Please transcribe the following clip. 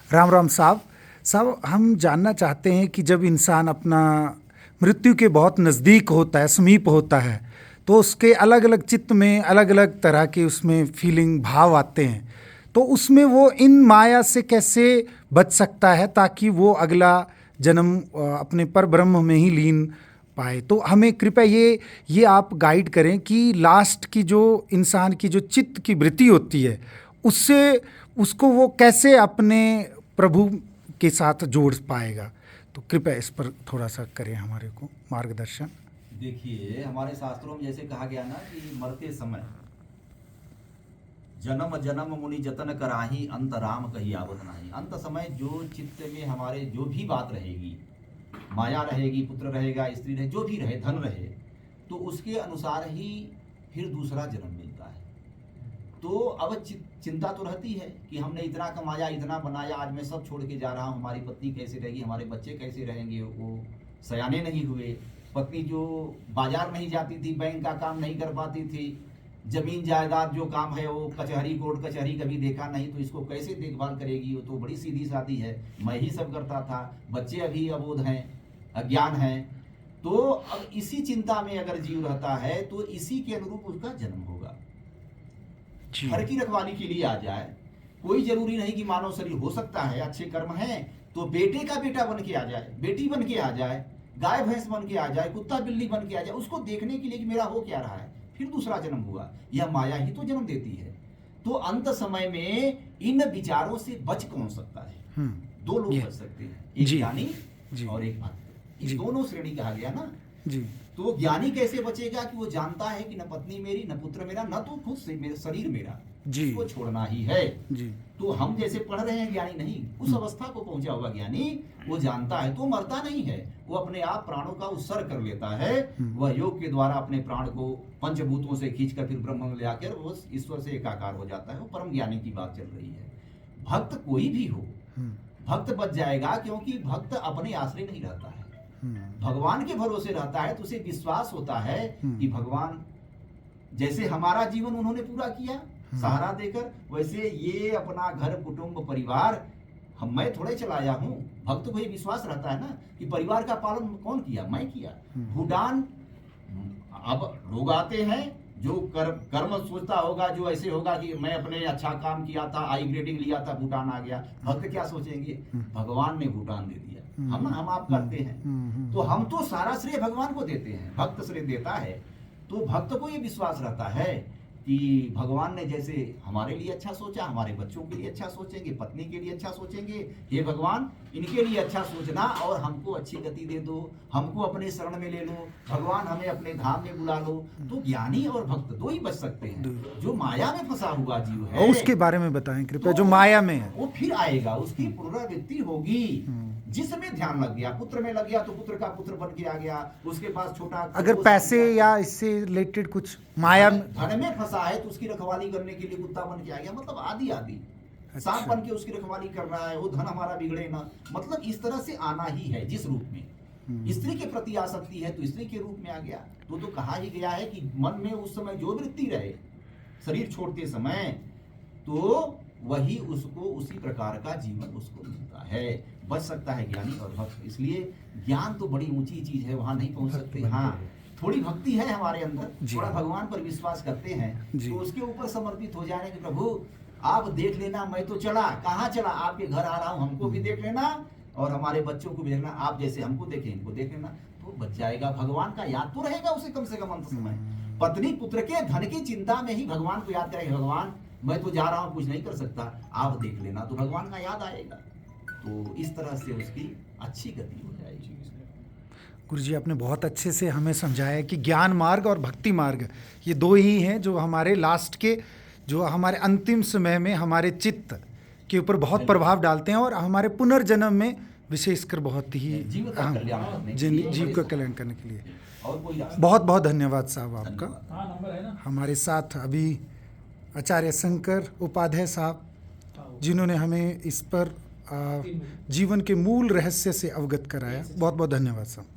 राम राम साहब। साहब, हम जानना चाहते हैं कि जब इंसान अपना मृत्यु के बहुत नज़दीक होता है, समीप होता है, तो उसके अलग अलग चित्त में अलग अलग तरह के उसमें फीलिंग भाव आते हैं। तो उसमें वो इन माया से कैसे बच सकता है ताकि वो अगला जन्म अपने पर ब्रह्म में ही लीन पाए। तो हमें कृपया ये आप गाइड करें कि लास्ट की जो इंसान की जो चित्त की वृत्ति होती है, उससे उसको वो कैसे अपने प्रभु के साथ जोड़ पाएगा। तो कृपया इस पर थोड़ा सा करें हमारे को मार्गदर्शन। देखिए, हमारे शास्त्रों में जैसे कहा गया ना कि मरते समय जन्म जन्म मुनि जतन कराही अंत राम कही आवत नाही। अंत समय जो चित्त में हमारे जो भी बात रहेगी, माया रहेगी, पुत्र रहेगा, स्त्री रहे, जो भी रहे, धन रहे, तो उसके अनुसार ही फिर दूसरा जन्म मिलता है। तो अब चिंता तो रहती है कि हमने इतना कमाया, इतना बनाया, आज मैं सब छोड़ के जा रहा हूँ, हमारी पत्नी कैसे रहेगी, हमारे बच्चे कैसे रहेंगे, वो सयाने नहीं हुए, पत्नी जो बाजार नहीं जाती थी, बैंक का काम नहीं कर पाती थी, जमीन जायदाद जो काम है वो कचहरी, कोर्ट कचहरी कभी देखा नहीं, तो इसको कैसे देखभाल करेगी। वो तो बड़ी सीधी सादी है, मैं ही सब करता था, बच्चे अभी अबोध हैं, अज्ञान हैं। तो अब इसी चिंता में अगर जीव रहता है तो इसी के अनुरूप उसका जन्म होगा। घर की रखवाली के लिए आ जाए, कोई जरूरी नहीं कि मानव शरीर, हो सकता है अच्छे कर्म हैं तो बेटे का बेटा बन के आ जाए, बेटी बन के आ जाए, गाय भैंस बन के आ जाए, कुत्ता बिल्ली बन के आ जाए, उसको देखने के लिए कि मेरा हो क्या रहा है, फिर दूसरा जन्म हुआ। यह माया ही तो जन्म देती है। तो अंत समय में इन विचारों से बच कौन सकता है? दो लोग बच सकते हैं, एक ज्ञानी और एक भक्त। इस दोनों श्रेणी कहा गया ना जी। तो ज्ञानी कैसे बचेगा कि वो जानता है कि न पत्नी मेरी, न पुत्र मेरा, न तो खुद से मेरा शरीर मेरा, इसको छोड़ना ही है जी। तो हम जैसे पढ़ रहे हैं, ज्ञानी नहीं, उस अवस्था को पहुंचा हुआ ज्ञानी वो जानता है, तो मरता नहीं है, वो अपने आप प्राणों का उत्सर्ग कर लेता है। वह योग के द्वारा अपने प्राण को पंचभूतों से खींचकर फिर ब्रह्म में ले आकर वो ईश्वर से एकाकार हो जाता है। वो परम ज्ञानी की बात चल रही है। भक्त कोई भी हो, भक्त बच जाएगा, क्योंकि भक्त अपने आश्रय नहीं रहता है, भगवान के भरोसे रहता है। तो उसे विश्वास होता है कि भगवान जैसे हमारा जीवन उन्होंने पूरा किया सहारा देकर, वैसे ये अपना घर कुटुंब परिवार मैं थोड़े चलाया हूँ। भक्त को ये विश्वास रहता है ना कि परिवार का पालन कौन किया, मैं किया। भूटान, अब लोग आते हैं जो कर्म सोचता होगा, जो ऐसे होगा कि मैं अपने अच्छा काम किया था, आई ग्रेडिंग लिया था, भूटान आ गया। भक्त क्या सोचेंगे, भगवान ने भूटान दे दिया, हम आप करते हैं, तो हम तो सारा श्रेय भगवान को देते हैं, भक्त श्रेय देता है। तो भक्त को ये विश्वास रहता है कि भगवान ने जैसे हमारे लिए अच्छा सोचा, हमारे बच्चों के लिए अच्छा सोचेंगे, पत्नी के लिए अच्छा सोचेंगे। हे भगवान, इनके लिए अच्छा सोचना और हमको अच्छी गति दे दो, हमको अपने शरण में ले लो, भगवान हमें अपने धाम में बुला लो। तो ज्ञानी और भक्त दो ही बच सकते हैं। जो माया में फंसा हुआ जीव है, उसके बारे में बताएं कृपया। जो माया में है वो फिर आएगा, उसकी पुनरावृत्ति होगी। जिसमें ध्यान लग गया, पुत्र में लग गया तो पुत्र का पुत्र बन के आ गया, उसके पास छोटा, अगर पैसे या इससे रिलेटेड कुछ माया धन में फंसा है तो उसकी रखवाली करने के लिए कुत्ता बन के आ गया, मतलब आदि आदि सांप बन के उसकी रखवाली कर रहा है, वो धन हमारा बिगड़े ना, मतलब इस तरह से आना ही है। जिस रूप में स्त्री के प्रति आसक्ति है तो स्त्री के रूप में आ गया। तो कहा ही गया है कि मन में उस समय जो वृत्ति रहे शरीर छोड़ते समय, तो वही उसको उसी प्रकार का जीवन उसको मिलता है। बच सकता है ज्ञानी और भक्त। इसलिए ज्ञान तो बड़ी ऊंची चीज है, वहां नहीं पहुंच सकते। हाँ, थोड़ी भक्ति है हमारे अंदर, थोड़ा भगवान पर विश्वास करते हैं, तो उसके ऊपर समर्पित हो जाने कि प्रभु आप देख लेना, मैं तो चला, कहाँ चला, आपके घर आ रहा हूँ, हमको भी देख लेना और हमारे बच्चों को भी देखना, आप जैसे हमको देखें इनको देख लेना। तो बच जाएगा। भगवान का याद तो रहेगा उसे कम से कम अंत समय। पत्नी पुत्र के धन की चिंता में ही भगवान को याद करेगा, भगवान मैं तो जा रहा हूँ, कुछ नहीं कर सकता, आप देख लेना, तो भगवान का याद आएगा। तो इस तरह से उसकी अच्छी गति हो जाएगी। गुरु जी, आपने बहुत अच्छे से हमें समझाया कि ज्ञान मार्ग और भक्ति मार्ग ये दो ही हैं जो हमारे लास्ट के, जो हमारे अंतिम समय में हमारे चित्त के ऊपर बहुत प्रभाव डालते हैं और हमारे पुनर्जन्म में विशेषकर बहुत ही जीव का कल्याण करने के लिए। बहुत बहुत धन्यवाद साहब आपका। हमारे साथ अभी आचार्य शंकर उपाध्याय साहब, जिन्होंने हमें इस पर जीवन के मूल रहस्य से अवगत कराया। बहुत बहुत धन्यवाद साहब।